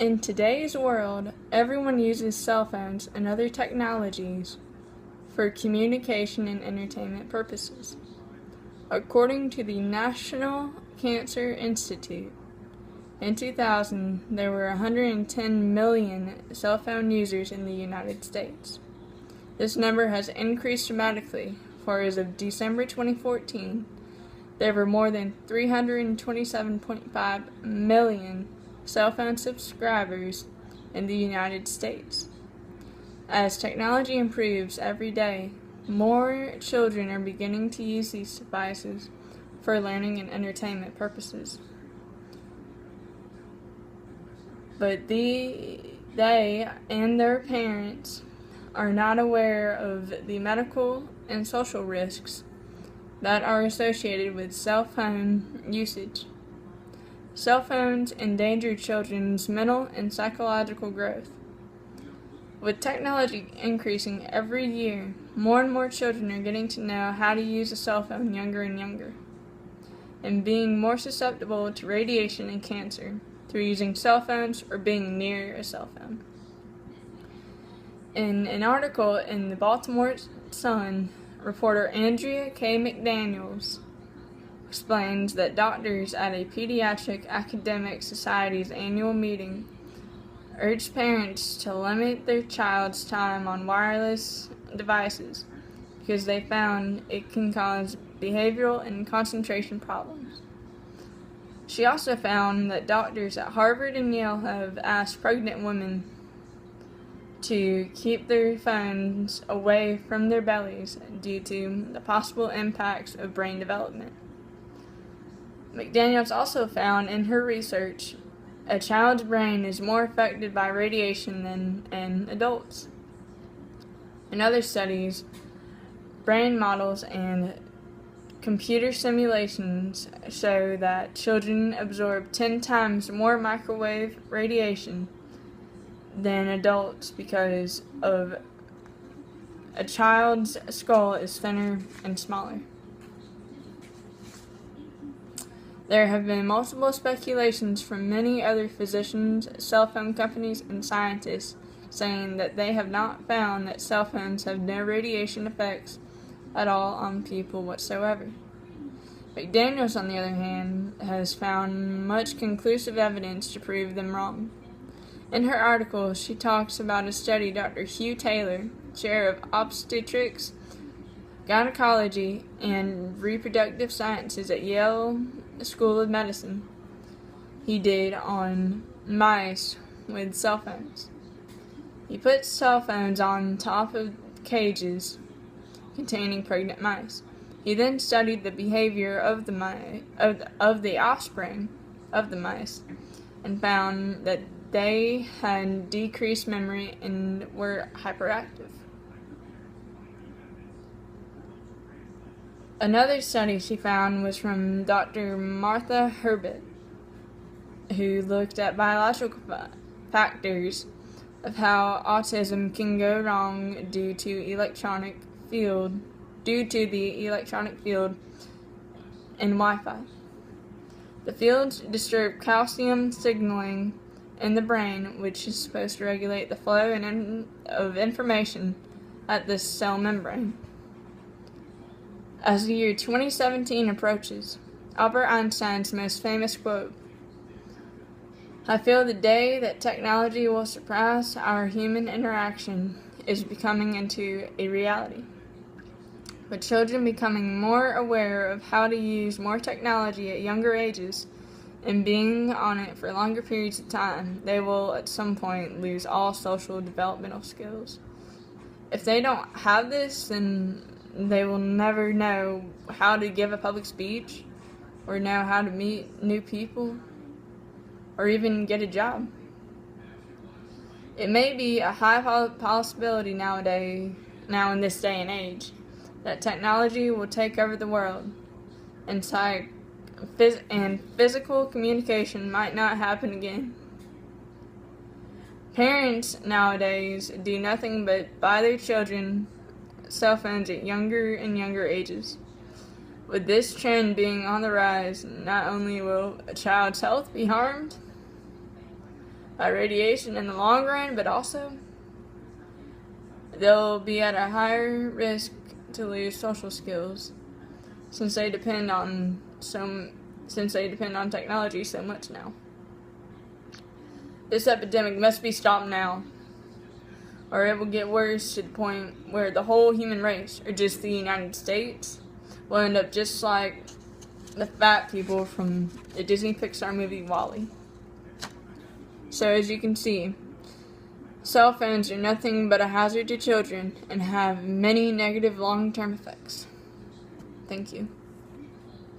In today's world, everyone uses cell phones and other technologies for communication and entertainment purposes. According to the National Cancer Institute, in 2000, there were 110 million cell phone users in the United States. This number has increased dramatically, for as of December 2014, there were more than 327.5 million cell phone subscribers in the United States. As technology improves every day, more children are beginning to use these devices for learning and entertainment purposes. But they and their parents are not aware of the medical and social risks that are associated with cell phone usage. Cell phones endanger children's mental and psychological growth. With technology increasing every year, more and more children are getting to know how to use a cell phone younger and younger, and being more susceptible to radiation and cancer through using cell phones or being near a cell phone. In an article in the Baltimore Sun, reporter Andrea K. McDaniels explains that doctors at a pediatric academic society's annual meeting urged parents to limit their child's time on wireless devices because they found it can cause behavioral and concentration problems. She also found that doctors at Harvard and Yale have asked pregnant women to keep their phones away from their bellies due to the possible impacts of brain development. McDaniels also found in her research a child's brain is more affected by radiation than in adults. In other studies, brain models and computer simulations show that children absorb 10 times more microwave radiation than adults because of a child's skull is thinner and smaller. There have been multiple speculations from many other physicians, cell phone companies, and scientists saying that they have not found that cell phones have no radiation effects at all on people whatsoever. McDaniels, on the other hand, has found much conclusive evidence to prove them wrong. In her article, she talks about a study Dr. Hugh Taylor, chair of obstetrics, gynecology, and reproductive sciences at Yale School of Medicine, he did on mice with cell phones. He put cell phones on top of cages containing pregnant mice. He then studied the behavior of the offspring of the mice and found that they had decreased memory and were hyperactive. Another study she found was from Dr. Martha Herbert, who looked at biological factors of how autism can go wrong due to the electronic field and Wi-Fi. The fields disturb calcium signaling in the brain, which is supposed to regulate the flow of information at the cell membrane. As the year 2017 approaches, Albert Einstein's most famous quote, "I feel the day that technology will surpass our human interaction is becoming into a reality." With children becoming more aware of how to use more technology at younger ages and being on it for longer periods of time, they will at some point lose all social developmental skills. If they don't have this, then they will never know how to give a public speech, or know how to meet new people, or even get a job. It may be a high possibility now in this day and age, that technology will take over the world, and physical communication might not happen again. Parents nowadays do nothing but buy their children cell phones at younger and younger ages. With this trend being on the rise, not only will a child's health be harmed, by radiation in the long run, but also they'll be at a higher risk to lose social skills since they depend on technology so much now. This epidemic must be stopped now, or it will get worse to the point where the whole human race, or just the United States, will end up just like the fat people from the Disney Pixar movie WALL-E. So as you can see, cell phones are nothing but a hazard to children and have many negative long-term effects. Thank you.